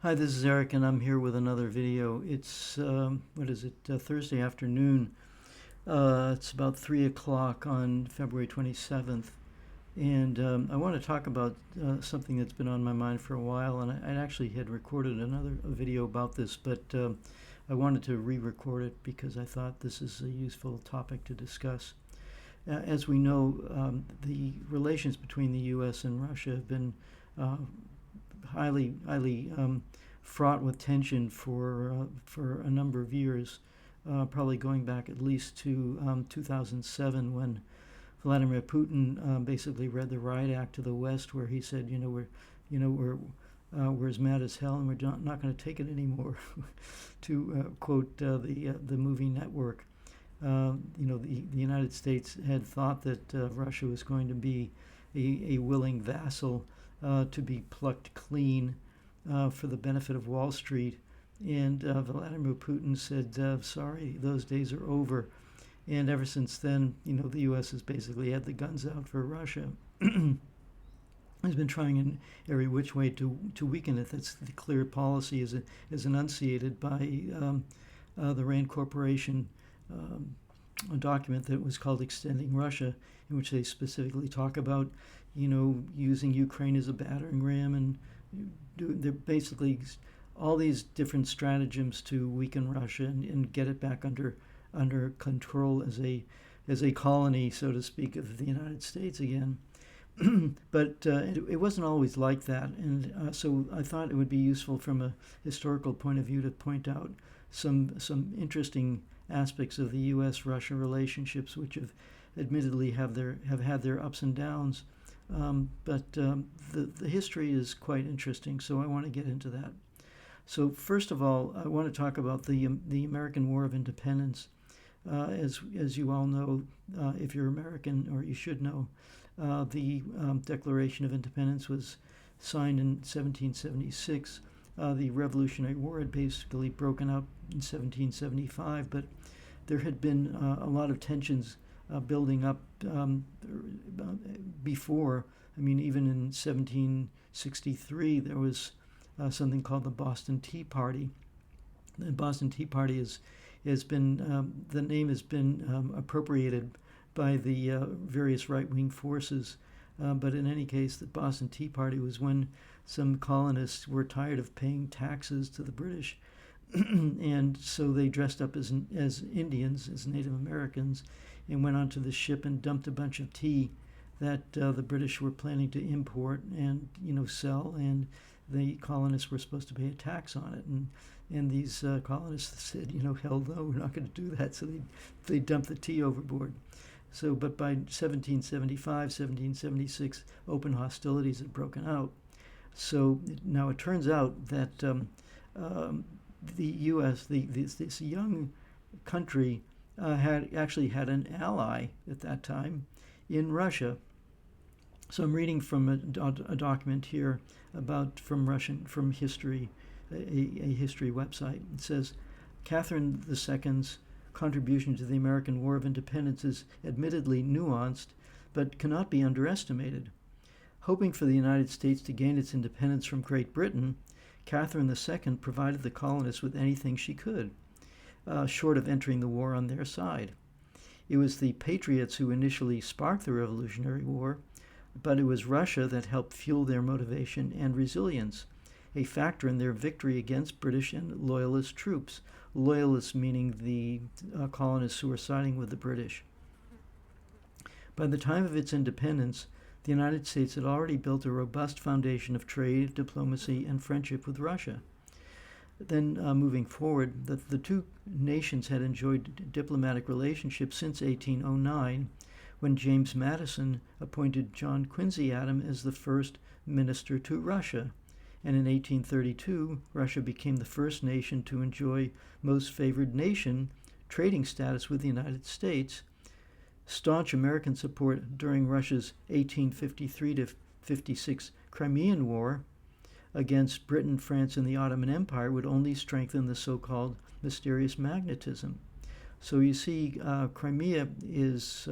Hi, this is Eric, and I'm here with another video. It's, Thursday afternoon. It's about 3 o'clock on February 27th. And I want to talk about something that's been on my mind for a while. And I actually had recorded a video about this, but I wanted to re-record it because I thought this is a useful topic to discuss. As we know, the relations between the U.S. and Russia have been highly fraught with tension for a number of years, probably going back at least to 2007 when Vladimir Putin basically read the Riot Act to the West, where he said, we're as mad as hell, and we're not going to take it anymore, to quote the movie Network. The United States had thought that Russia was going to be a willing vassal to be plucked clean for the benefit of Wall Street. And Vladimir Putin said, sorry, those days are over. And ever since then, the U.S. has basically had the guns out for Russia. Has been trying in every which way to weaken it. That's the clear policy as enunciated by the RAND Corporation, a document that was called Extending Russia, in which they specifically talk about, using Ukraine as a battering ram, and they're basically all these different stratagems to weaken Russia and get it back under control as a colony, so to speak, of the United States again. But it wasn't always like that, and so I thought it would be useful from a historical point of view to point out some interesting aspects of the U.S.-Russia relationships, which have admittedly have had their ups and downs. But the history is quite interesting, so I want to get into that. So first of all, I want to talk about the American War of Independence. As you all know, if you're American, or you should know, the Declaration of Independence was signed in 1776. The Revolutionary War had basically broken up in 1775, but there had been a lot of tensions building up before. I mean, even in 1763, there was something called the Boston Tea Party. The Boston Tea Party has been the name has been appropriated by the various right-wing forces. But in any case, the Boston Tea Party was when some colonists were tired of paying taxes to the British, and so they dressed up as Indians, as Native Americans, and went onto the ship and dumped a bunch of tea that the British were planning to import and sell, and the colonists were supposed to pay a tax on it, and these colonists said, hell no, we're not going to do that, so they dumped the tea overboard. So, but by 1775, 1776, open hostilities had broken out. So now it turns out that the U.S., this young country, had an ally at that time in Russia. So I'm reading from a document here from history, a history website. It says, Catherine II's contribution to the American War of Independence is admittedly nuanced, but cannot be underestimated. Hoping for the United States to gain its independence from Great Britain, Catherine II provided the colonists with anything she could, short of entering the war on their side. It was the patriots who initially sparked the Revolutionary War, but it was Russia that helped fuel their motivation and resilience, a factor in their victory against British and Loyalist troops. Loyalists meaning the colonists who were siding with the British. By the time of its independence, the United States had already built a robust foundation of trade, diplomacy, and friendship with Russia. Then, moving forward, the two nations had enjoyed diplomatic relationships since 1809, when James Madison appointed John Quincy Adams as the first minister to Russia. And in 1832, Russia became the first nation to enjoy most favored nation trading status with the United States. Staunch American support during Russia's 1853-56 Crimean War against Britain, France, and the Ottoman Empire would only strengthen the so-called mysterious magnetism. So you see, Crimea is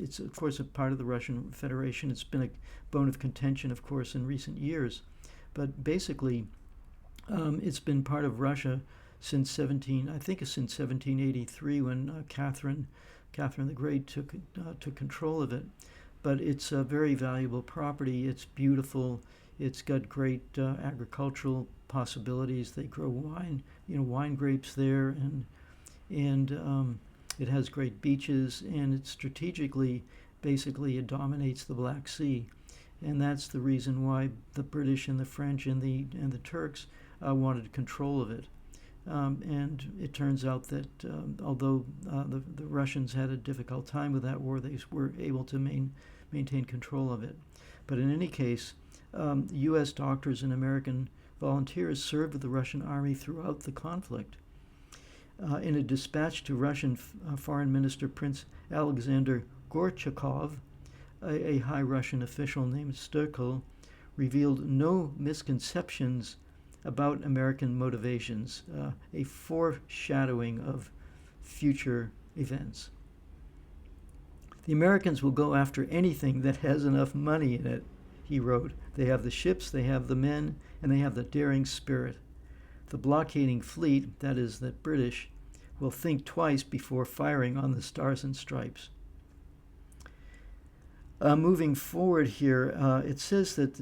it's of course a part of the Russian Federation. It's been a bone of contention, of course, in recent years. But basically, It's been part of Russia since I think it's since 1783 when Catherine the Great took control of it. But it's a very valuable property. It's beautiful. It's got great agricultural possibilities. They grow wine grapes there, and it has great beaches, and it strategically, basically, it dominates the Black Sea, and that's the reason why the British and the French and the Turks wanted control of it. And it turns out that although the Russians had a difficult time with that war, they were able to maintain control of it. But in any case, U.S. doctors and American volunteers served with the Russian army throughout the conflict. In a dispatch to Russian Foreign Minister Prince Alexander Gorchakov, a high Russian official named Sturkal revealed no misconceptions about American motivations, a foreshadowing of future events. The Americans will go after anything that has enough money in it, he wrote. They have the ships, they have the men, and they have the daring spirit. The blockading fleet, that is, the British, will think twice before firing on the Stars and Stripes. Moving forward here, it says that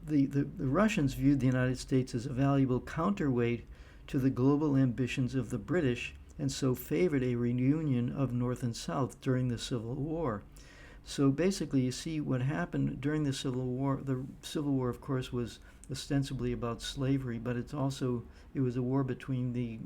the Russians viewed the United States as a valuable counterweight to the global ambitions of the British, and so favored a reunion of North and South during the Civil War. So basically, you see what happened during the Civil War. The Civil War, of course, was ostensibly about slavery, but it was a war between the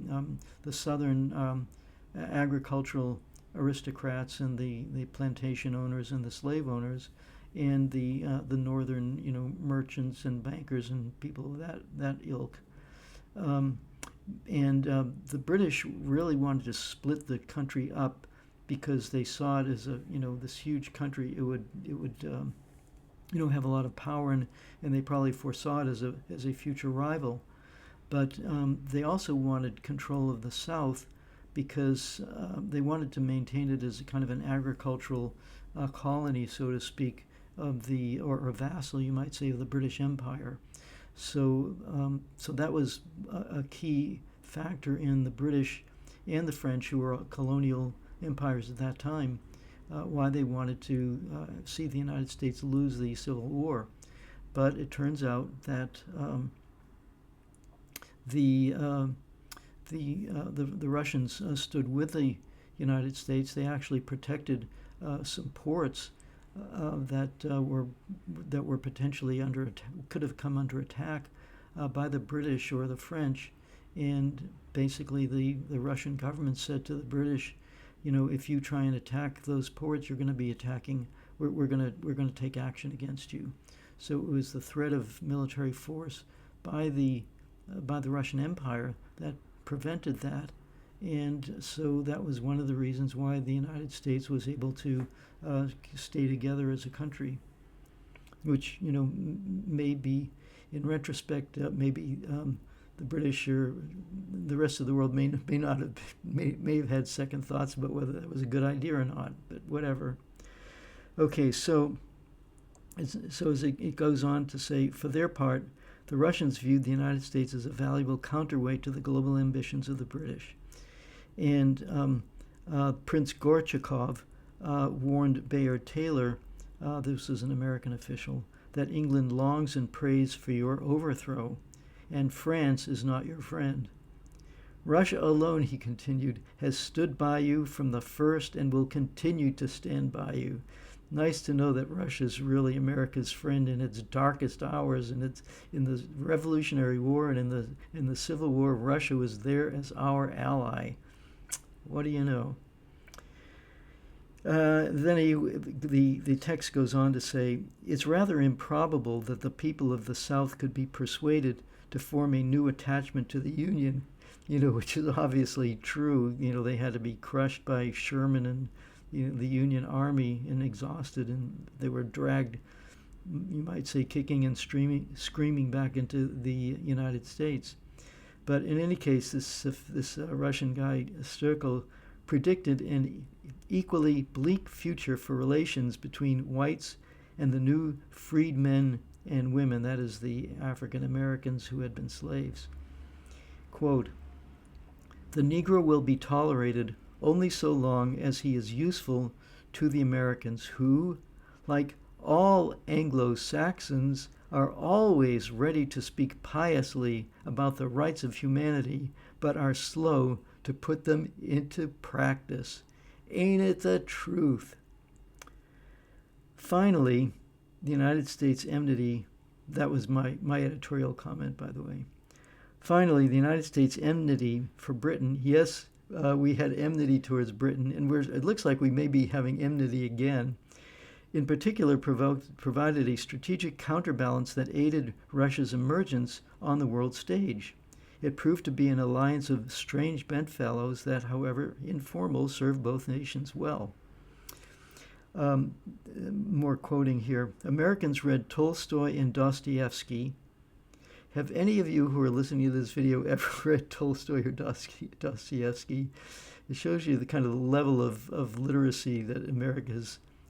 southern agricultural aristocrats and the plantation owners and the slave owners, and the northern merchants and bankers and people of that ilk. And the British really wanted to split the country up because they saw it as this huge country. It would have a lot of power, and they probably foresaw it as a future rival. But they also wanted control of the South because they wanted to maintain it as a kind of an agricultural colony, so to speak, or a vassal, you might say, of the British Empire. So that was a key factor in the British and the French, who were colonial empires at that time, why they wanted to see the United States lose the Civil War. But it turns out that the Russians stood with the United States. They actually protected some ports that were potentially could have come under attack by the British or the French, and basically the Russian government said to the British, if you try and attack those ports, you're going to be attacking. We're going to take action against you. So it was the threat of military force by the Russian Empire that prevented that, and so that was one of the reasons why the United States was able to stay together as a country, which may be, in retrospect, maybe the British or the rest of the world may have had second thoughts about whether that was a good idea or not, but whatever. Okay, so as it goes on to say, for their part, the Russians viewed the United States as a valuable counterweight to the global ambitions of the British. And Prince Gorchakov warned Bayard Taylor, this is an American official, that England longs and prays for your overthrow, and France is not your friend. Russia alone, he continued, has stood by you from the first and will continue to stand by you. Nice to know that Russia is really America's friend in its darkest hours, and it's in the Revolutionary War and in the Civil War. Russia was there as our ally. What do you know? Then the text goes on to say, it's rather improbable that the people of the South could be persuaded to form a new attachment to the Union, which is obviously true. They had to be crushed by Sherman and the Union Army and exhausted, and they were dragged, you might say, kicking and screaming back into the United States. But in any case, this Russian guy, Sturkal, predicted an equally bleak future for relations between whites and the new freedmen and women, that is, the African Americans who had been slaves. Quote, "The Negro will be tolerated only so long as he is useful to the Americans who, like all Anglo-Saxons, are always ready to speak piously about the rights of humanity, but are slow to put them into practice." Ain't it the truth? Finally, the United States enmity, that was my editorial comment, by the way. Finally, the United States enmity for Britain, yes, we had enmity towards Britain, and it looks like we may be having enmity again. In particular, provided a strategic counterbalance that aided Russia's emergence on the world stage. It proved to be an alliance of strange bedfellows that, however informal, served both nations well. More quoting here. Americans read Tolstoy and Dostoevsky. Have any of you who are listening to this video ever read Tolstoy or Dostoevsky? It shows you the kind of level of literacy that America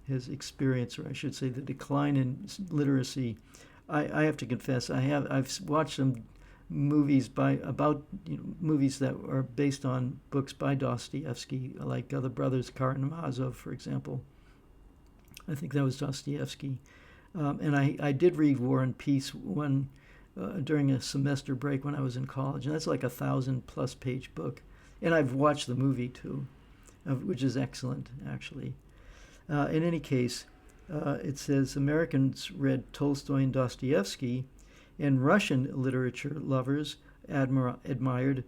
has experienced, or I should say the decline in literacy. I have to confess, I've watched some movies movies that are based on books by Dostoevsky, like The Brothers Karamazov, for example. I think that was Dostoevsky. And I did read War and Peace during a semester break when I was in college, and that's like 1,000+ page book. And I've watched the movie too, which is excellent, actually. In any case, it says Americans read Tolstoy and Dostoevsky, and Russian literature lovers admired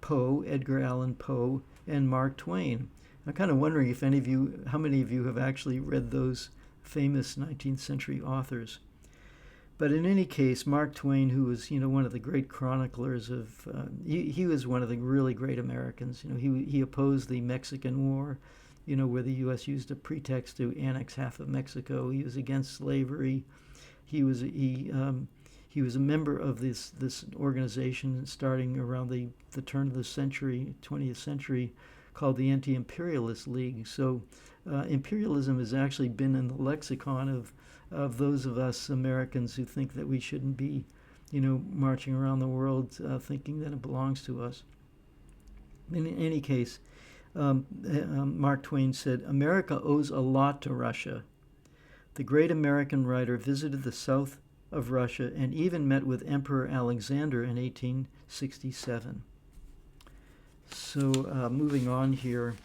Poe, Edgar Allan Poe, and Mark Twain. I'm kind of wondering if how many of you have actually read those famous 19th century authors. But in any case, Mark Twain, who was, one of the great chroniclers of, he was one of the really great Americans. He opposed the Mexican War, where the U.S. used a pretext to annex half of Mexico. He was against slavery. He was a member of this organization starting around the turn of the century, 20th century, called the Anti-Imperialist League. So imperialism has actually been in the lexicon of those of us Americans who think that we shouldn't be, marching around the world thinking that it belongs to us. In any case, Mark Twain said, "America owes a lot to Russia. The great American writer visited the south of Russia and even met with Emperor Alexander in 1867. So moving on here.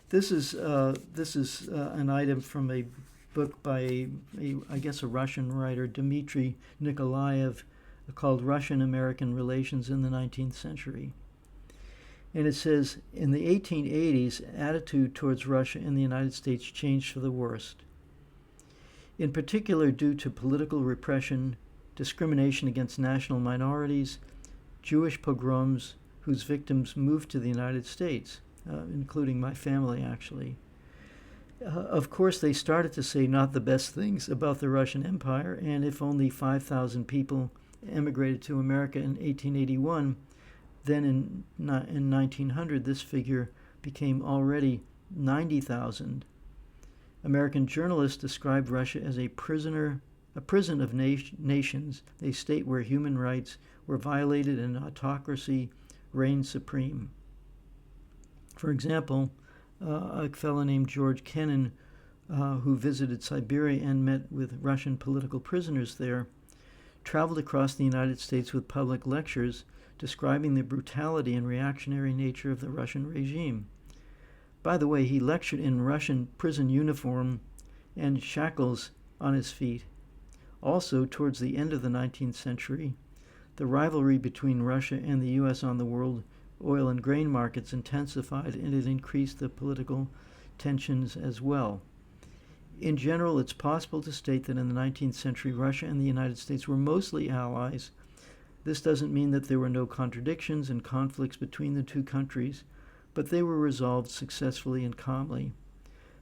This is an item from a book by I guess a Russian writer, Dmitry Nikolaev, called Russian-American Relations in the 19th Century. And it says, in the 1880s, attitude towards Russia in the United States changed for the worst. In particular, due to political repression, discrimination against national minorities, Jewish pogroms whose victims moved to the United States, including my family, actually. Of course, they started to say not the best things about the Russian Empire, and if only 5,000 people emigrated to America in 1881, then in 1900 this figure became already 90,000. American journalists described Russia as a prison of nations, a state where human rights were violated and autocracy reigned supreme. For example, a fellow named George Kennan, who visited Siberia and met with Russian political prisoners there, traveled across the United States with public lectures describing the brutality and reactionary nature of the Russian regime. By the way, he lectured in Russian prison uniform and shackles on his feet. Also, towards the end of the 19th century, the rivalry between Russia and the U.S. on the world oil and grain markets intensified, and it increased the political tensions as well. In general, it's possible to state that in the 19th century, Russia and the United States were mostly allies. This doesn't mean that there were no contradictions and conflicts between the two countries, but they were resolved successfully and calmly.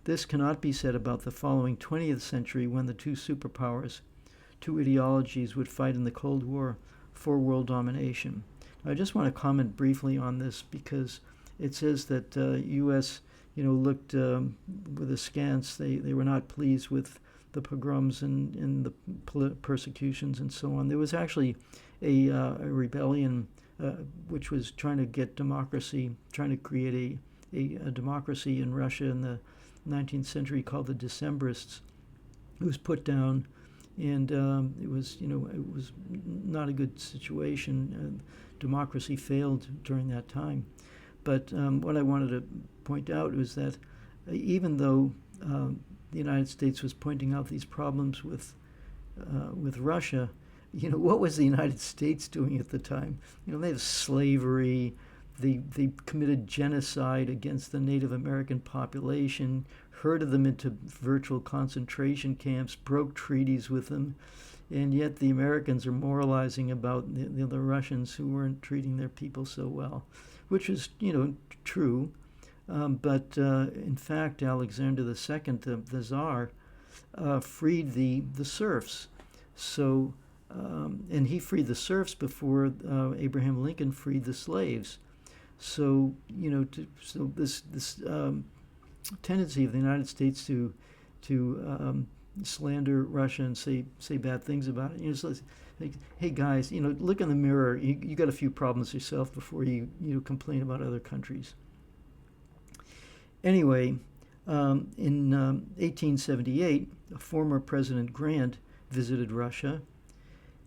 This cannot be said about the following 20th century, when the two superpowers, two ideologies, would fight in the Cold War for world domination. I just want to comment briefly on this because it says that U.S. looked with askance. They were not pleased with the pogroms and the persecutions and so on. There was actually a rebellion which was trying to get democracy, trying to create a democracy in Russia in the 19th century called the Decembrists. It was put down, and it was not a good situation. Democracy failed during that time. But what I wanted to point out was that even though the United States was pointing out these problems with Russia, what was the United States doing at the time? They had slavery. They committed genocide against the Native American population, herded them into virtual concentration camps, broke treaties with them, and yet the Americans are moralizing about the Russians who weren't treating their people so well, which is, true. But in fact, Alexander II, the Tsar, freed the serfs. So, and he freed the serfs before Abraham Lincoln freed the slaves. So, so this tendency of the United States to slander Russia and say bad things about it. So like, hey guys, look in the mirror. You got a few problems yourself before you complain about other countries. Anyway, in 1878, former President Grant visited Russia,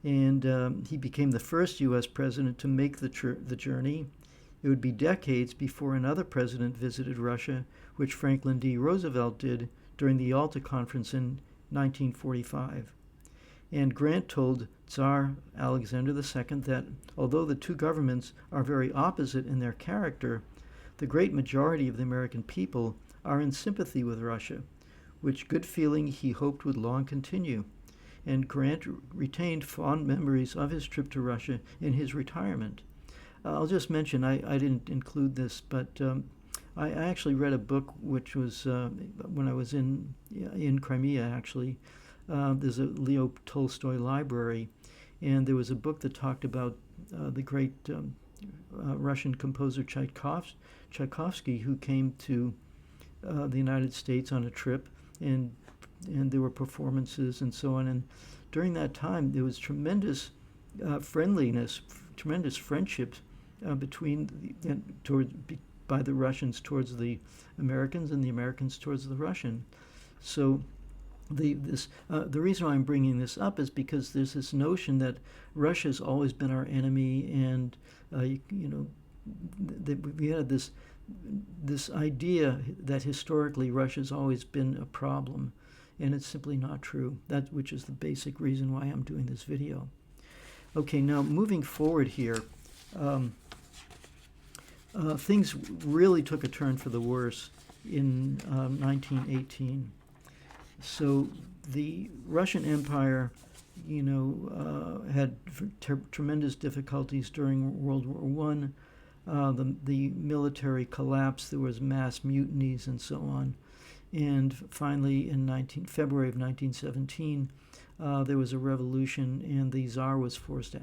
and he became the first U.S. president to make the journey. It would be decades before another president visited Russia, which Franklin D. Roosevelt did during the Yalta Conference in 1945. And Grant told Tsar Alexander II that although the two governments are very opposite in their character, the great majority of the American people are in sympathy with Russia, which good feeling he hoped would long continue. And Grant retained fond memories of his trip to Russia in his retirement. I'll just mention, I didn't include this, but I actually read a book which was when I was in Crimea, actually. There's a Leo Tolstoy library, and there was a book that talked about the great Russian composer Tchaikovsky, who came to the United States on a trip, and there were performances and so on. And during that time, there was tremendous friendliness, tremendous friendships by the Russians towards the Americans and the Americans towards the Russian. So the reason why I'm bringing this up is because there's this notion that Russia's always been our enemy, and we had this idea that historically Russia's always been a problem, and it's simply not true. Which is the basic reason why I'm doing this video. Okay, now moving forward here, things really took a turn for the worse in 1918. So the Russian Empire, had tremendous difficulties during World War I. The military collapsed. There was mass mutinies and so on. And finally, in February of 1917, there was a revolution, and the Tsar was forced to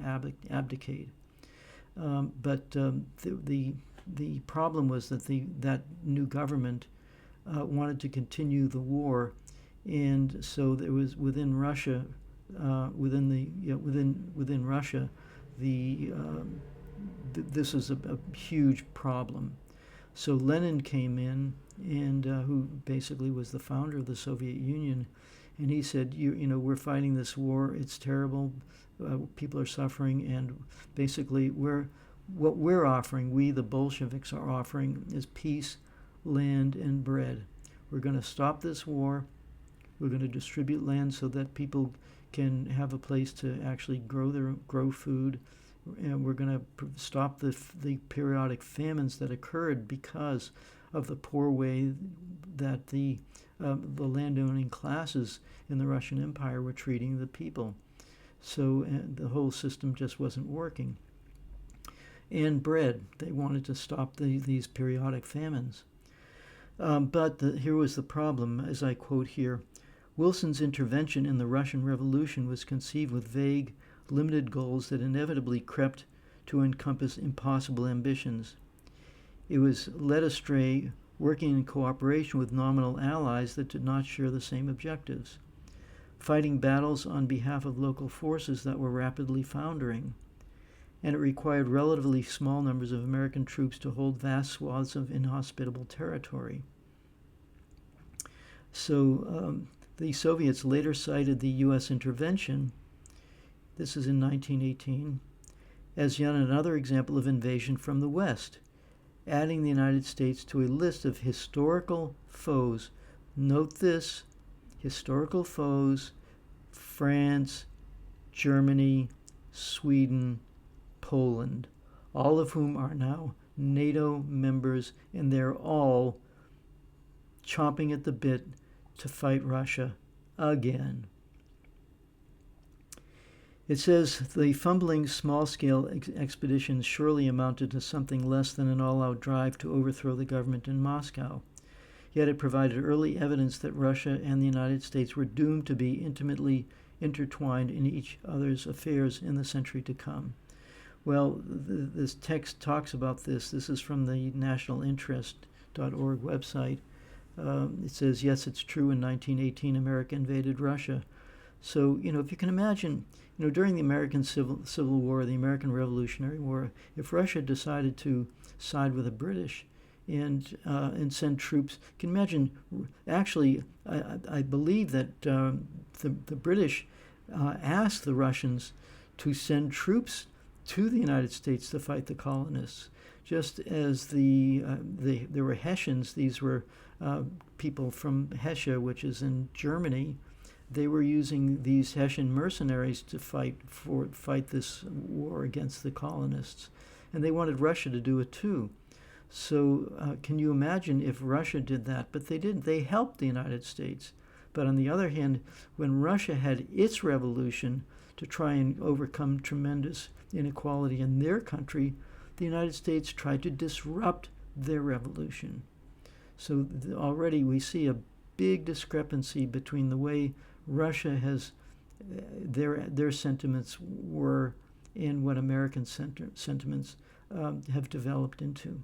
abdicate. But the problem was that that new government wanted to continue the war, and so there was within Russia, within Russia, this is a huge problem. So Lenin came in, and who basically was the founder of the Soviet Union, and he said, we're fighting this war. It's terrible. People are suffering, and basically what we're offering, we the Bolsheviks are offering, is peace, land, and bread. We're going to stop this war. We're going to distribute land so that people can have a place to actually grow food, and we're going to stop the periodic famines that occurred because of the poor way that the landowning classes in the Russian Empire were treating the people. So the whole system just wasn't working. And bread, they wanted to stop these periodic famines. But here was the problem, as I quote here. Wilson's intervention in the Russian Revolution was conceived with vague, limited goals that inevitably crept to encompass impossible ambitions. It was led astray working in cooperation with nominal allies that did not share the same objectives, fighting battles on behalf of local forces that were rapidly foundering, and it required relatively small numbers of American troops to hold vast swaths of inhospitable territory. So the Soviets later cited the U.S. intervention, this is in 1918, as yet another example of invasion from the West, adding the United States to a list of historical foes. Note this, historical foes: France, Germany, Sweden, Poland, all of whom are now NATO members, and they're all chomping at the bit to fight Russia again. It says the fumbling small-scale expeditions surely amounted to something less than an all-out drive to overthrow the government in Moscow. Yet it provided early evidence that Russia and the United States were doomed to be intimately intertwined in each other's affairs in the century to come. Well, this text talks about this. This is from the nationalinterest.org website. It says, yes, it's true, in 1918 America invaded Russia. So, if you can imagine, during the American Civil War, the American Revolutionary War, if Russia decided to side with the British and send troops, you can imagine, actually, I believe that the British asked the Russians to send troops to the United States to fight the colonists, just as there were Hessians. These were people from Hesse, which is in Germany. They were using these Hessian mercenaries to fight this war against the colonists, and they wanted Russia to do it too. So can you imagine if Russia did that? But they didn't. They helped the United States. But on the other hand, when Russia had its revolution to try and overcome tremendous inequality in their country, the United States tried to disrupt their revolution. So already we see a big discrepancy between the way Russia has their sentiments were and what American sentiments have developed into.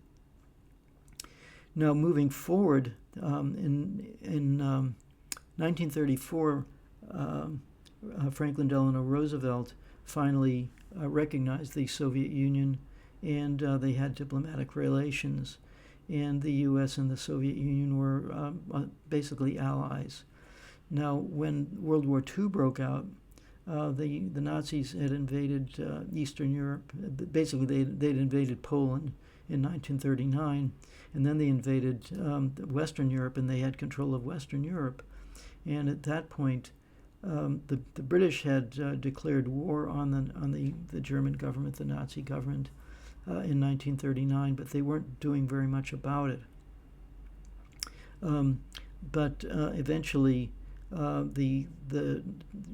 Now, moving forward, in 1934, Franklin Delano Roosevelt finally recognized the Soviet Union, and they had diplomatic relations. And the U.S. and the Soviet Union were basically allies. Now, when World War II broke out, the Nazis had invaded Eastern Europe. Basically, they'd invaded Poland in 1939, and then they invaded Western Europe, and they had control of Western Europe. And at that point, the British had declared war on the German government, the Nazi government, in 1939, but they weren't doing very much about it. But eventually, the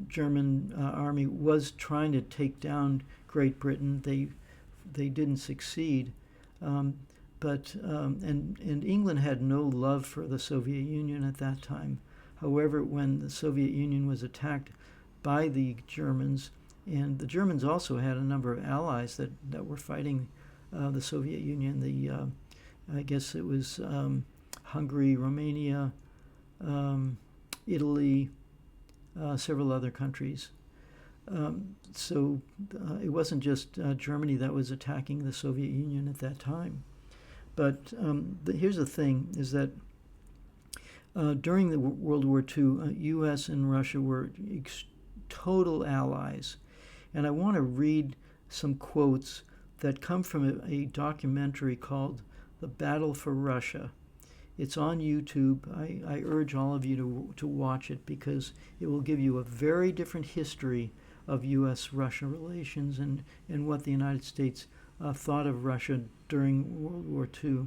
German army was trying to take down Great Britain. They didn't succeed, but England had no love for the Soviet Union at that time. However, when the Soviet Union was attacked by the Germans, and the Germans also had a number of allies that were fighting the Soviet Union. I guess it was Hungary, Romania, Italy, several other countries. So it wasn't just Germany that was attacking the Soviet Union at that time. But here's the thing, is that during the World War II, U.S. and Russia were total allies. And I want to read some quotes that come from a documentary called The Battle for Russia. It's on YouTube. I urge all of you to watch it, because it will give you a very different history of U.S.-Russia relations and what the United States thought of Russia during World War II.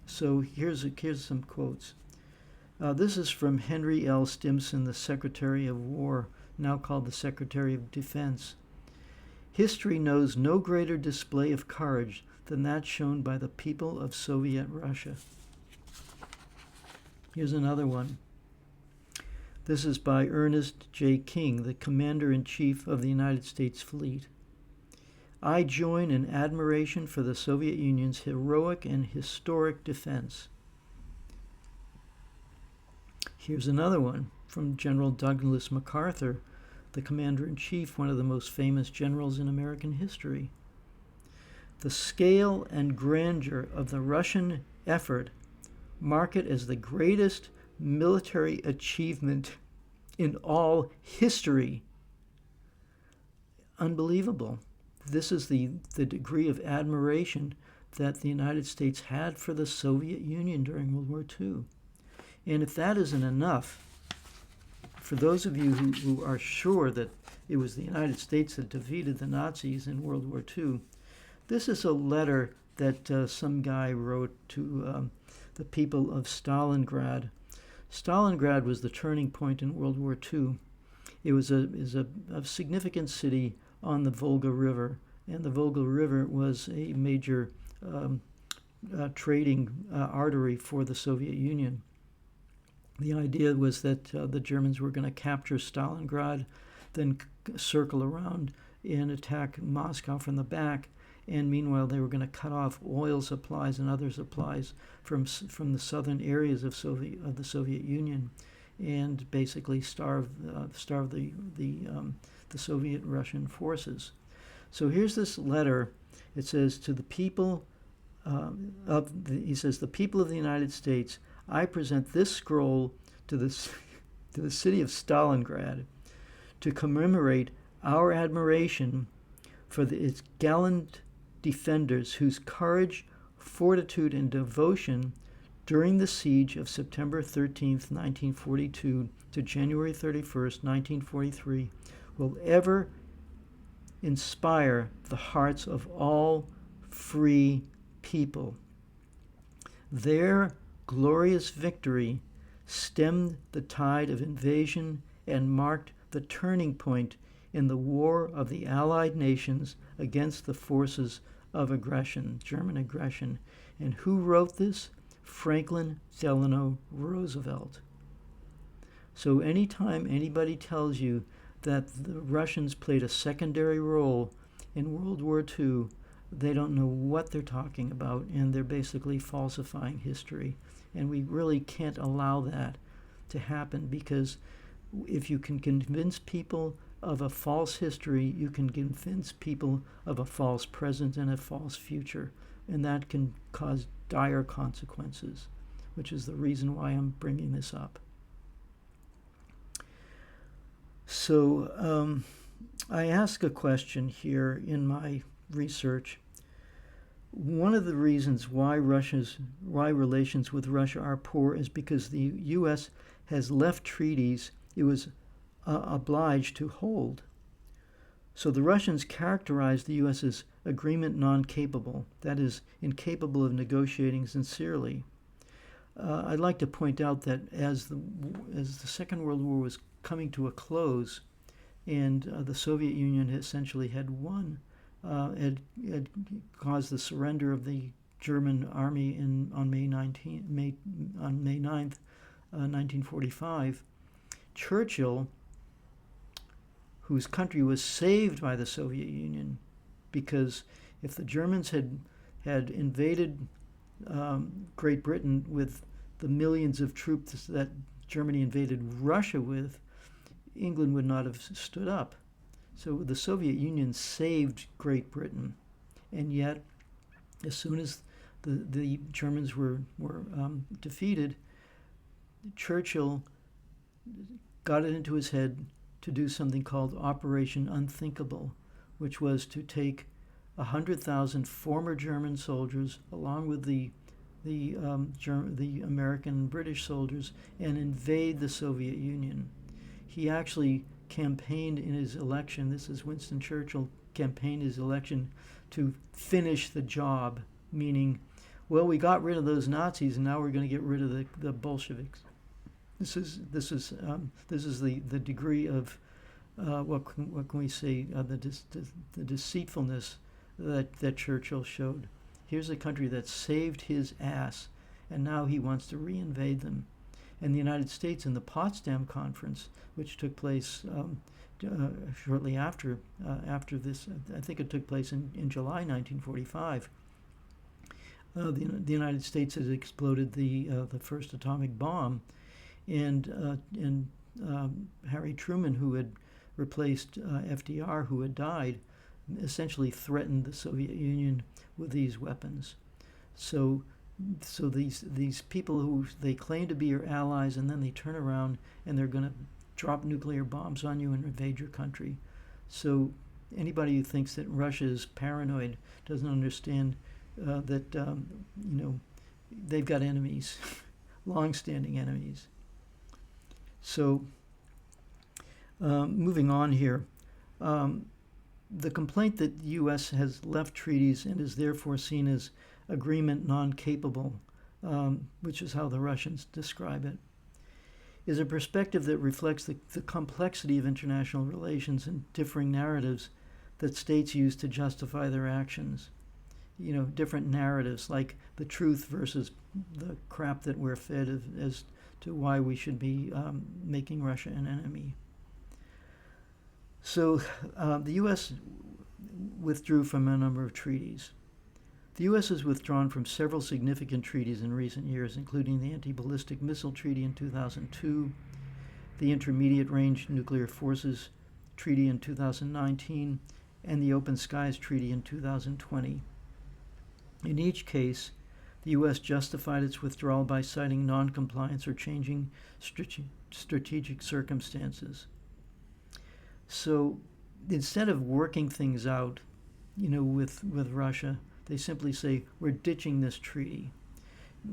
So here's some quotes. This is from Henry L. Stimson, the Secretary of War, now called the Secretary of Defense. History knows no greater display of courage than that shown by the people of Soviet Russia. Here's another one. This is by Ernest J. King, the Commander-in-Chief of the United States Fleet. I join in admiration for the Soviet Union's heroic and historic defense. Here's another one from General Douglas MacArthur, the Commander-in-Chief, one of the most famous generals in American history. The scale and grandeur of the Russian effort mark it as the greatest military achievement in all history. Unbelievable. This is the degree of admiration that the United States had for the Soviet Union during World War II. And if that isn't enough, for those of you who are sure that it was the United States that defeated the Nazis in World War II, this is a letter that some guy wrote to the people of Stalingrad. Stalingrad was the turning point in World War II. It was a significant city on the Volga River, and the Volga River was a major trading artery for the Soviet Union. The idea was that the Germans were going to capture Stalingrad, then circle around and attack Moscow from the back, and meanwhile they were going to cut off oil supplies and other supplies from the southern areas of the Soviet Union, and basically starve the Soviet Russian forces. So here's this letter. It says to the people he says, the people of the United States, I present this scroll to the city of Stalingrad to commemorate our admiration for its gallant defenders whose courage, fortitude, and devotion during the siege of September 13th, 1942 to January 31st, 1943 will ever inspire the hearts of all free people. Their glorious victory stemmed the tide of invasion and marked the turning point in the war of the Allied nations against the forces of aggression, German aggression. And who wrote this? Franklin Delano Roosevelt. So anytime anybody tells you that the Russians played a secondary role in World War II, they don't know what they're talking about, and they're basically falsifying history. And we really can't allow that to happen, because if you can convince people of a false history, you can convince people of a false present and a false future, and that can cause dire consequences, which is the reason why I'm bringing this up. So I ask a question here in my research. One of the reasons why relations with Russia are poor is because the U.S. has left treaties it was obliged to hold. So the Russians characterized the U.S. as agreement non-capable, that is, incapable of negotiating sincerely. I'd like to point out that as the Second World War was coming to a close, and the Soviet Union essentially had won, had caused the surrender of the German army on May 9th, 1945. Churchill, whose country was saved by the Soviet Union, because if the Germans had invaded Great Britain with the millions of troops that Germany invaded Russia with, England would not have stood up. So the Soviet Union saved Great Britain, and yet as soon as the Germans were defeated, Churchill got it into his head to do something called Operation Unthinkable, which was to take 100,000 former German soldiers, along with the American and British soldiers, and invade the Soviet Union. He actually campaigned in his election, this is Winston Churchill, campaigned his election to finish the job, meaning, well, we got rid of those Nazis and now we're going to get rid of the Bolsheviks. This is the degree of what can we say, the deceitfulness that Churchill showed. Here's a country that saved his ass, and now he wants to reinvade them. And the United States in the Potsdam Conference, which took place shortly after this, I think it took place in July 1945. The United States has exploded the first atomic bomb, and Harry Truman, who had replaced FDR, who had died, essentially threatened the Soviet Union with these weapons. So these people who they claim to be your allies, and then they turn around and they're going to drop nuclear bombs on you and invade your country. So anybody who thinks that Russia is paranoid doesn't understand that they've got enemies, long-standing enemies. So moving on here, the complaint that the U.S. has left treaties and is therefore seen as agreement non-capable, which is how the Russians describe it, is a perspective that reflects the complexity of international relations and differing narratives that states use to justify their actions. Different narratives like the truth versus the crap that we're fed as to why we should be making Russia an enemy. So the U.S. withdrew from a number of treaties. The U.S. has withdrawn from several significant treaties in recent years, including the Anti-Ballistic Missile Treaty in 2002, the Intermediate Range Nuclear Forces Treaty in 2019, and the Open Skies Treaty in 2020. In each case, the U.S. justified its withdrawal by citing noncompliance or changing strategic circumstances. So instead of working things out, with Russia, they simply say, we're ditching this treaty.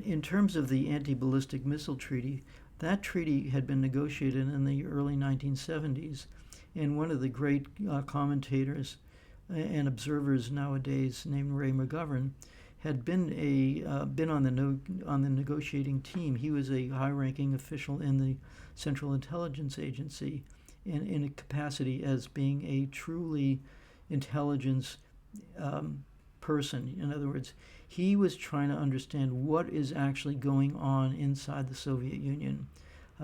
In terms of the Anti-Ballistic Missile Treaty, that treaty had been negotiated in the early 1970s, and one of the great commentators and observers nowadays, named Ray McGovern, had been on the negotiating team. He was a high-ranking official in the Central Intelligence Agency, in a capacity as being a truly intelligence person. In other words, he was trying to understand what is actually going on inside the Soviet Union.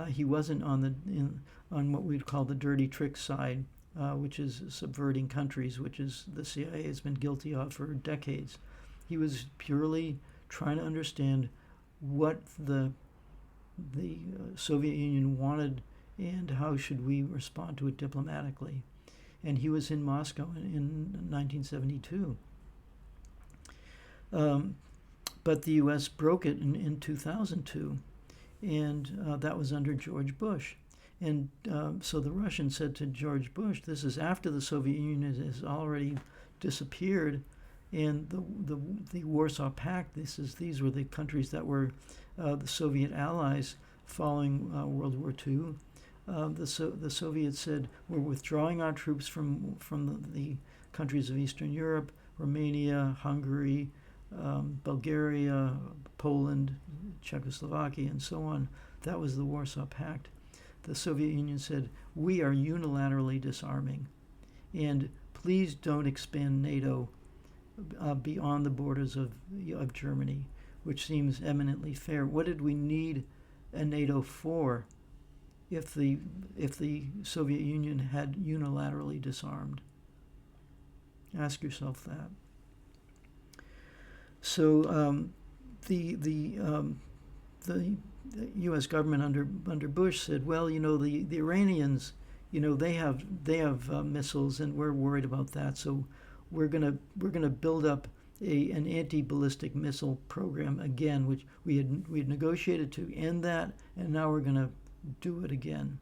He wasn't on what we'd call the dirty trick side, which is subverting countries, which is the CIA has been guilty of for decades. He was purely trying to understand what the Soviet Union wanted and how should we respond to it diplomatically. And he was in Moscow in 1972. But the U.S. broke it in 2002, and that was under George Bush. And so the Russians said to George Bush, this is after the Soviet Union has already disappeared, and the Warsaw Pact, these were the countries that were the Soviet allies following World War II. The Soviets said, we're withdrawing our troops from the countries of Eastern Europe, Romania, Hungary, Bulgaria, Poland, Czechoslovakia, and so on. That was the Warsaw Pact. The Soviet Union said, we are unilaterally disarming, and please don't expand NATO beyond the borders of Germany, which seems eminently fair. What did we need a NATO for if the Soviet Union had unilaterally disarmed? Ask yourself that. So the U.S. government under Bush said, well, the Iranians, they have missiles, and we're worried about that. So we're gonna build up an anti-ballistic missile program again, which we had negotiated to end that, and now we're gonna do it again.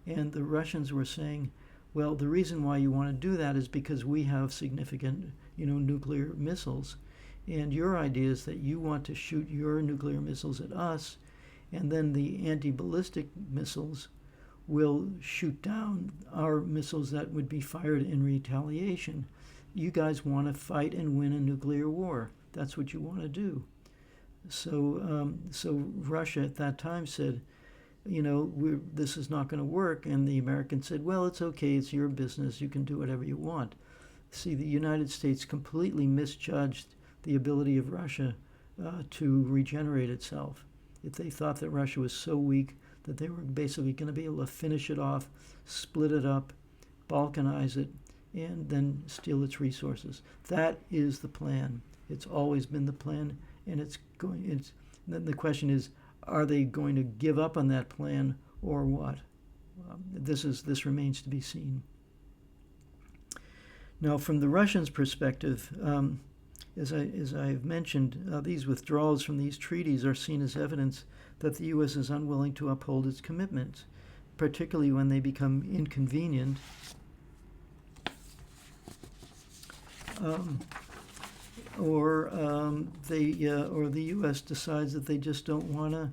And the Russians were saying, well, the reason why you want to do that is because we have significant, nuclear missiles. And your idea is that you want to shoot your nuclear missiles at us, and then the anti-ballistic missiles will shoot down our missiles that would be fired in retaliation. You guys want to fight and win a nuclear war. That's what you want to do. So Russia at that time said, this is not going to work. And the Americans said, well, it's okay. It's your business. You can do whatever you want. See, the United States completely misjudged the ability of Russia to regenerate itself. If they thought that Russia was so weak that they were basically going to be able to finish it off, split it up, balkanize it, and then steal its resources. That is the plan. It's always been the plan, and then the question is, are they going to give up on that plan or what? This remains to be seen. Now, from the Russians' perspective, as I've mentioned, these withdrawals from these treaties are seen as evidence that the U.S. is unwilling to uphold its commitments, particularly when they become inconvenient, or the U.S. decides that they just don't want to,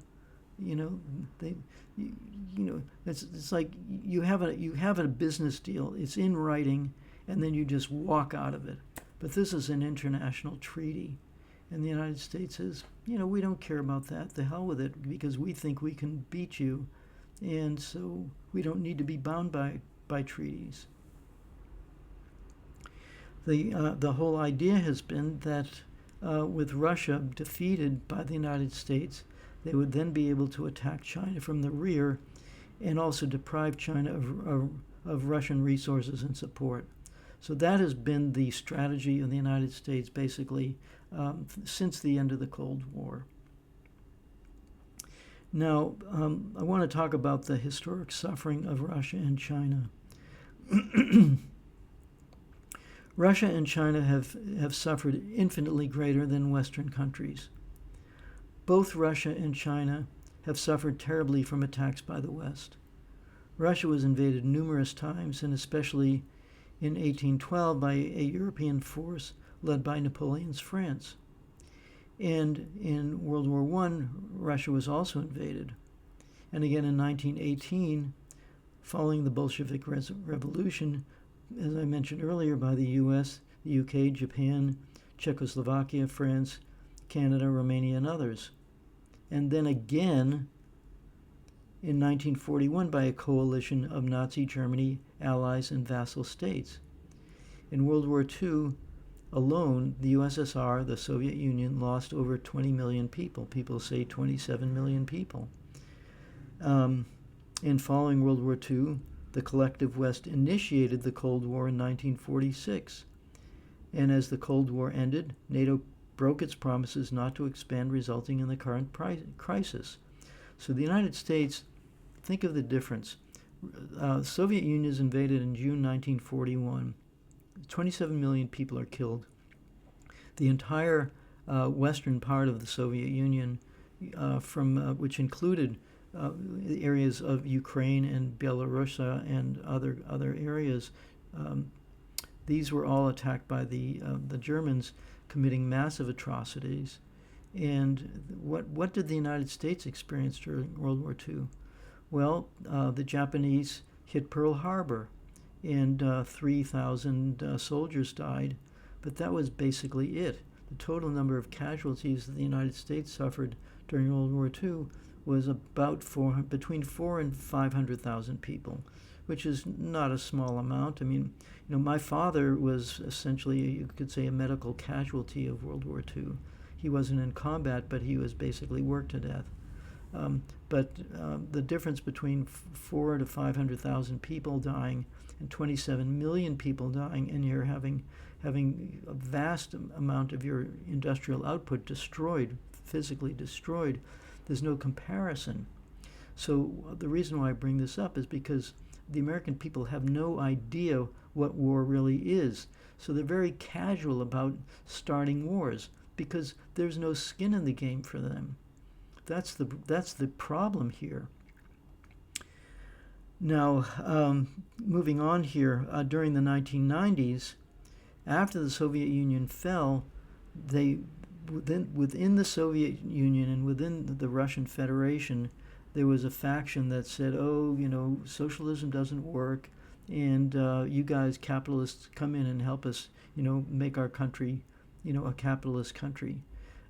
it's like you have a business deal. It's in writing, and then you just walk out of it. But this is an international treaty, and the United States says, we don't care about that. The hell with it, because we think we can beat you, and so we don't need to be bound by treaties. The whole idea has been that with Russia defeated by the United States, they would then be able to attack China from the rear and also deprive China of Russian resources and support. So that has been the strategy of the United States basically since the end of the Cold War. Now, I want to talk about the historic suffering of Russia and China. Russia and China have suffered infinitely greater than Western countries. Both Russia and China have suffered terribly from attacks by the West. Russia was invaded numerous times, and especially in 1812 by a European force led by Napoleon's France. And in World War I, Russia was also invaded. And again in 1918, following the Bolshevik Revolution, as I mentioned earlier, by the US, the UK, Japan, Czechoslovakia, France, Canada, Romania, and others. And then again in 1941 by a coalition of Nazi Germany, allies, and vassal states. In World War II alone, the USSR, the Soviet Union, lost over 20 million people. People say 27 million people. And following World War II, the collective West initiated the Cold War in 1946. And as the Cold War ended, NATO broke its promises not to expand, resulting in the current crisis. So the United States, think of the difference. The Soviet Union is invaded in June 1941. 27 million people are killed. The entire western part of the Soviet Union, which included the areas of Ukraine and Belarus and other areas, these were all attacked by the Germans, committing massive atrocities. And what did the United States experience during World War II? Well, the Japanese hit Pearl Harbor, and 3,000 soldiers died, but that was basically it. The total number of casualties that the United States suffered during World War II was about between 400,000 and 500,000 people, which is not a small amount. I mean, my father was essentially, you could say, a medical casualty of World War II. He wasn't in combat, but he was basically worked to death. But the difference between 400,000 to 500,000 people dying and 27 million people dying, and you're having a vast amount of your industrial output destroyed, physically destroyed, there's no comparison. So the reason why I bring this up is because the American people have no idea what war really is. So they're very casual about starting wars because there's no skin in the game for them. That's the problem here. Now, moving on here, during the 1990s, after the Soviet Union fell, within the Soviet Union and within the Russian Federation, there was a faction that said, socialism doesn't work, and you guys, capitalists, come in and help us, make our country, a capitalist country.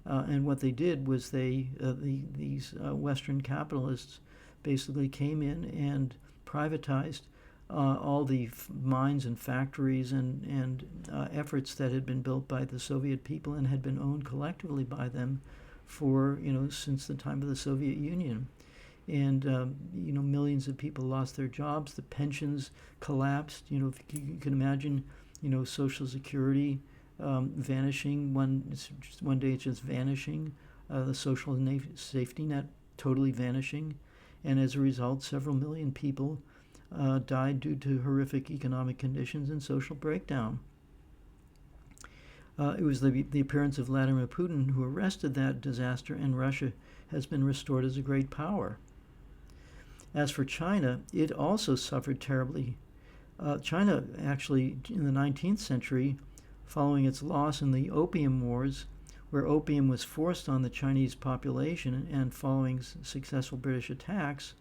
And what they did was these Western capitalists basically came in and privatized all the mines and factories and efforts that had been built by the Soviet people and had been owned collectively by them for, since the time of the Soviet Union. and millions of people lost their jobs. The pensions collapsed. If you can imagine, Social Security vanishing one day, it's just vanishing. The social safety net totally vanishing, and as a result, several million people died due to horrific economic conditions and social breakdown. It was the appearance of Vladimir Putin who arrested that disaster, and Russia has been restored as a great power. As for China, it also suffered terribly. China actually, in the 19th century, following its loss in the Opium Wars, where opium was forced on the Chinese population and following successful British attacks,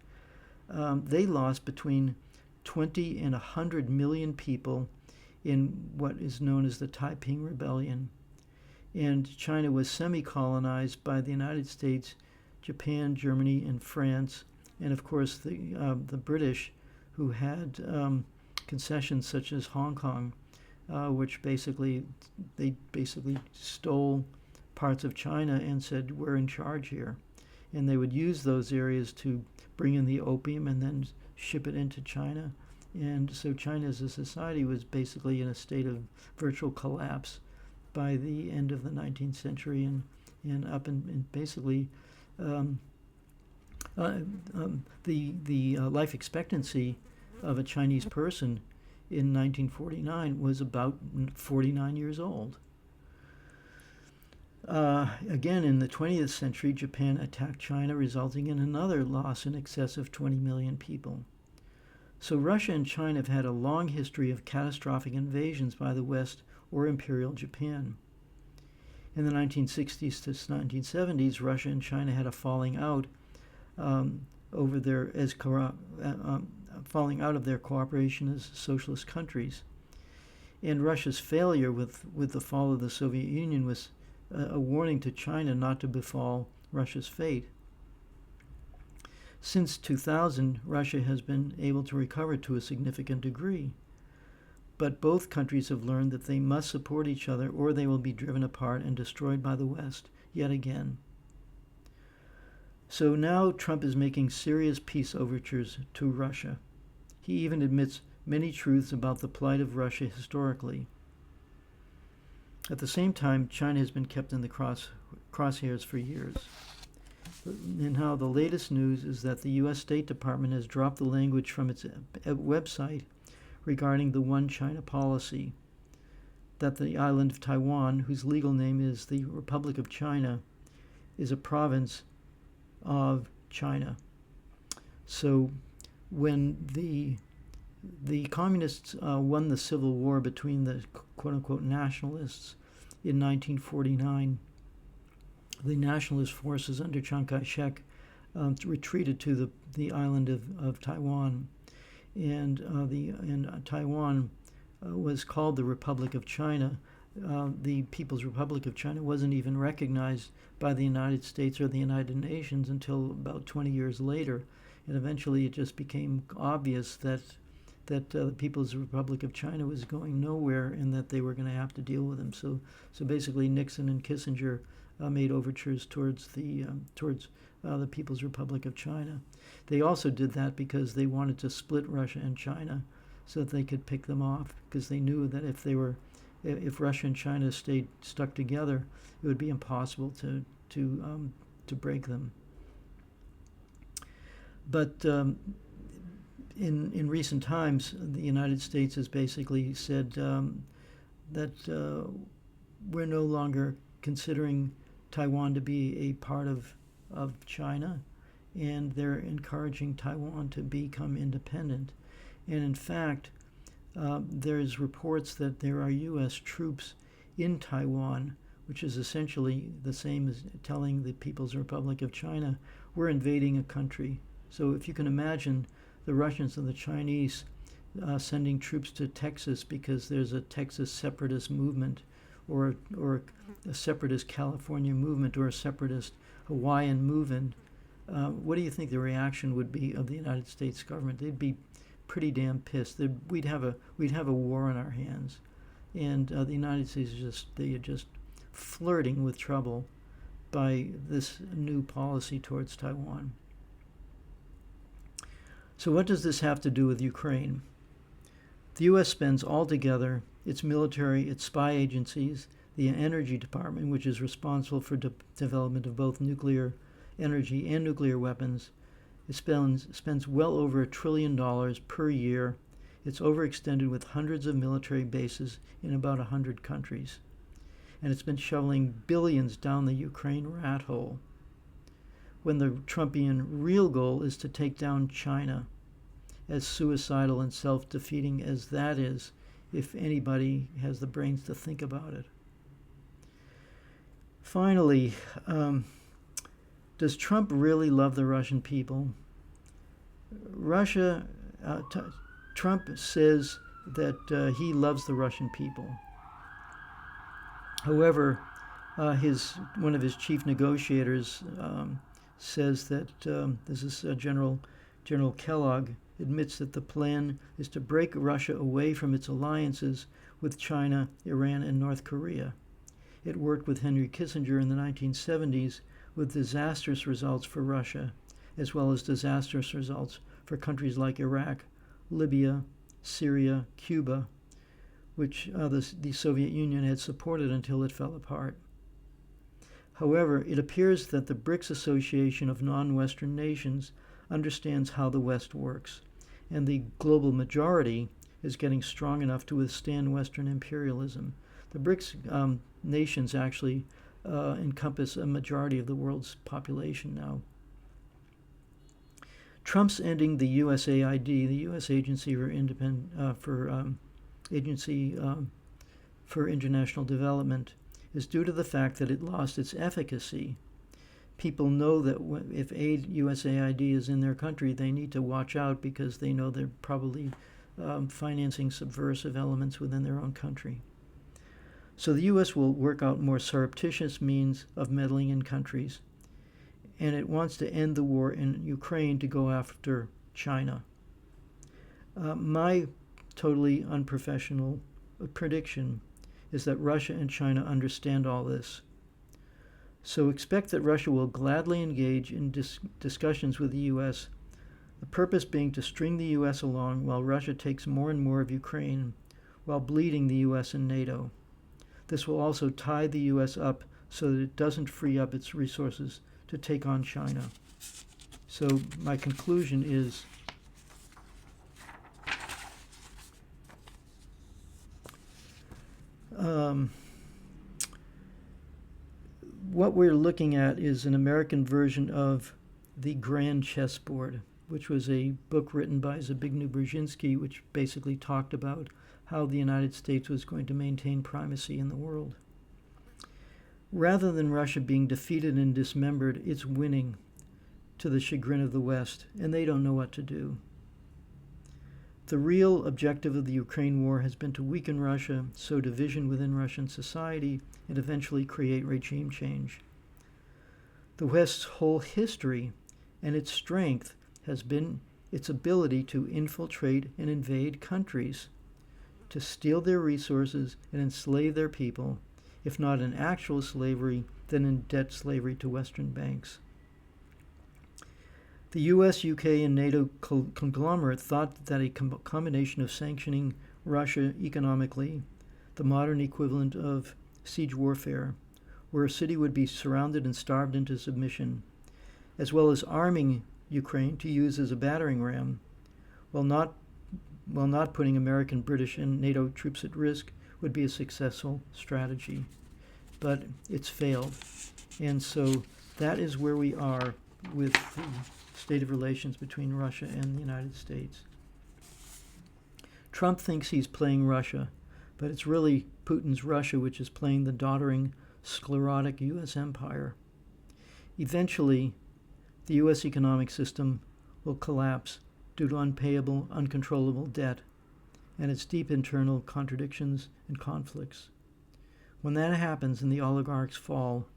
they lost between 20 and 100 million people in what is known as the Taiping Rebellion. And China was semi-colonized by the United States, Japan, Germany, and France, and of course the British, who had concessions such as Hong Kong, which they basically stole parts of China and said, we're in charge here. And they would use those areas to bring in the opium and then ship it into China. And so China as a society was basically in a state of virtual collapse by the end of the 19th century, and up and basically the life expectancy of a Chinese person in 1949 was about 49 years old. Again, in the 20th century, Japan attacked China, resulting in another loss in excess of 20 million people. So Russia and China have had a long history of catastrophic invasions by the West or Imperial Japan. In the 1960s to 1970s, Russia and China had a falling out falling out of their cooperation as socialist countries. And Russia's failure with the fall of the Soviet Union was a warning to China not to befall Russia's fate. Since 2000, Russia has been able to recover to a significant degree. But both countries have learned that they must support each other or they will be driven apart and destroyed by the West yet again. So now Trump is making serious peace overtures to Russia. He even admits many truths about the plight of Russia historically. At the same time, China has been kept in the crosshairs for years. And how the latest news is that the U.S. State Department has dropped the language from its website regarding the One China policy, that the island of Taiwan, whose legal name is the Republic of China, is a province of China. So when the communists won the civil war between the quote-unquote nationalists in 1949, the nationalist forces under Chiang Kai-shek retreated to the island of Taiwan, and Taiwan was called the Republic of China. The People's Republic of China wasn't even recognized by the United States or the United Nations until about 20 years later, and eventually it just became obvious that the People's Republic of China was going nowhere and that they were going to have to deal with them. So basically Nixon and Kissinger made overtures towards the People's Republic of China. They also did that because they wanted to split Russia and China so that they could pick them off, because they knew that if Russia and China stayed stuck together, it would be impossible to break them. But in recent times, the United States has basically said that we're no longer considering Taiwan to be a part of China, and they're encouraging Taiwan to become independent. And in fact, there's reports that there are U.S. troops in Taiwan, which is essentially the same as telling the People's Republic of China, we're invading a country. So if you can imagine the Russians and the Chinese sending troops to Texas because there's a Texas separatist movement, or a separatist California movement, or a separatist Hawaiian movement, what do you think the reaction would be of the United States government? They'd be pretty damn pissed. We'd have a war on our hands, and the United States are just flirting with trouble by this new policy towards Taiwan. So what does this have to do with Ukraine? The U.S. spends altogether its military, its spy agencies, the Energy Department, which is responsible for development of both nuclear energy and nuclear weapons. It spends well over $1 trillion per year. It's overextended with hundreds of military bases in about 100 countries. And it's been shoveling billions down the Ukraine rat hole, when the Trumpian real goal is to take down China, as suicidal and self-defeating as that is, if anybody has the brains to think about it. Finally, does Trump really love the Russian people? Trump says that he loves the Russian people. However, one of his chief negotiators says that this is General Kellogg admits that the plan is to break Russia away from its alliances with China, Iran, and North Korea. It worked with Henry Kissinger in the 1970s with disastrous results for Russia, as well as disastrous results for countries like Iraq, Libya, Syria, Cuba, which the Soviet Union had supported until it fell apart. However, it appears that the BRICS Association of non-Western nations understands how the West works, and the global majority is getting strong enough to withstand Western imperialism. The BRICS nations actually encompass a majority of the world's population now. Trump's ending the USAID, the U.S. Agency for International Development, is due to the fact that it lost its efficacy. People know that if USAID is in their country, they need to watch out because they know they're probably financing subversive elements within their own country. So the U.S. will work out more surreptitious means of meddling in countries, and it wants to end the war in Ukraine to go after China. My totally unprofessional prediction is that Russia and China understand all this. So expect that Russia will gladly engage in discussions with the U.S., the purpose being to string the U.S. along while Russia takes more and more of Ukraine, while bleeding the U.S. and NATO. This will also tie the U.S. up so that it doesn't free up its resources to take on China. So my conclusion is what we're looking at is an American version of The Grand Chessboard, which was a book written by Zbigniew Brzezinski, which basically talked about how the United States was going to maintain primacy in the world. Rather than Russia being defeated and dismembered, it's winning to the chagrin of the West, and they don't know what to do. The real objective of the Ukraine war has been to weaken Russia, sow division within Russian society, and eventually create regime change. The West's whole history and its strength has been its ability to infiltrate and invade countries, to steal their resources and enslave their people, if not in actual slavery, then in debt slavery to Western banks. The US, UK, and NATO conglomerate thought that a combination of sanctioning Russia economically, the modern equivalent of siege warfare, where a city would be surrounded and starved into submission, as well as arming Ukraine to use as a battering ram, while not putting American, British, and NATO troops at risk, would be a successful strategy. But it's failed. And so that is where we are with the state of relations between Russia and the United States. Trump thinks he's playing Russia, but it's really Putin's Russia which is playing the doddering, sclerotic U.S. empire. Eventually, the U.S. economic system will collapse due to unpayable, uncontrollable debt and its deep internal contradictions and conflicts. When that happens and the oligarchs fall,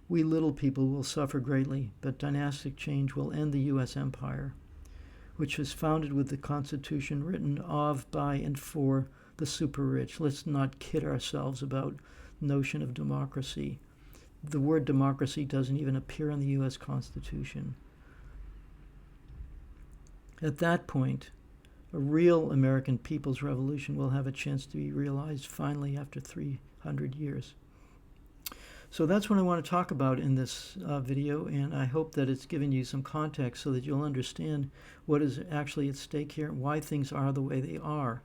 we little people will suffer greatly, but dynastic change will end the U.S. empire, which was founded with the Constitution written of, by, and for the super rich. Let's not kid ourselves about the notion of democracy. The word democracy doesn't even appear in the U.S. Constitution. At that point, a real American people's revolution will have a chance to be realized finally after 300 years. So that's what I want to talk about in this video, and I hope that it's given you some context so that you'll understand what is actually at stake here and why things are the way they are.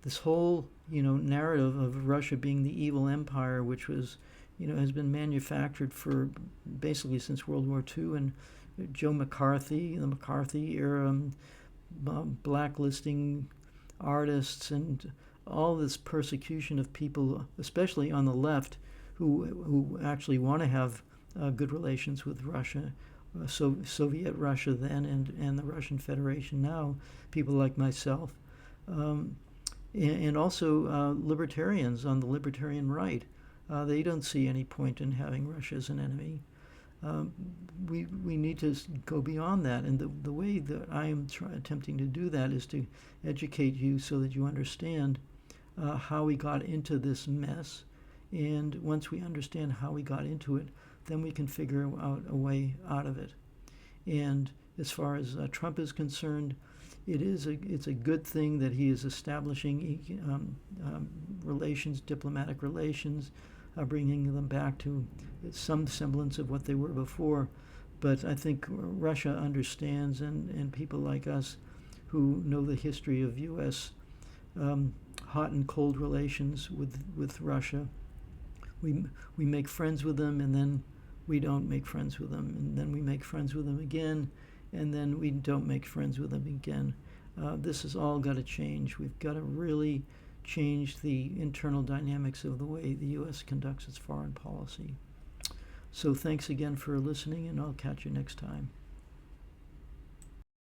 This whole, narrative of Russia being the evil empire, which was, has been manufactured for basically since World War II, and Joe McCarthy, the McCarthy era, blacklisting artists, and all this persecution of people, especially on the left, who actually want to have good relations with Russia, Soviet Russia then, and the Russian Federation now, people like myself, and also libertarians on the libertarian right. They don't see any point in having Russia as an enemy. We need to go beyond that, and the way that I am attempting to do that is to educate you so that you understand how we got into this mess. And once we understand how we got into it, then we can figure out a way out of it. And as far as Trump is concerned, it's a good thing that he is establishing relations, diplomatic relations, bringing them back to some semblance of what they were before. But I think Russia understands, and people like us who know the history of U.S. Hot and cold relations with Russia, we make friends with them, and then we don't make friends with them, and then we make friends with them again, and then we don't make friends with them again. This has all got to change. We've got to really change the internal dynamics of the way the U.S. conducts its foreign policy. So thanks again for listening, and I'll catch you next time.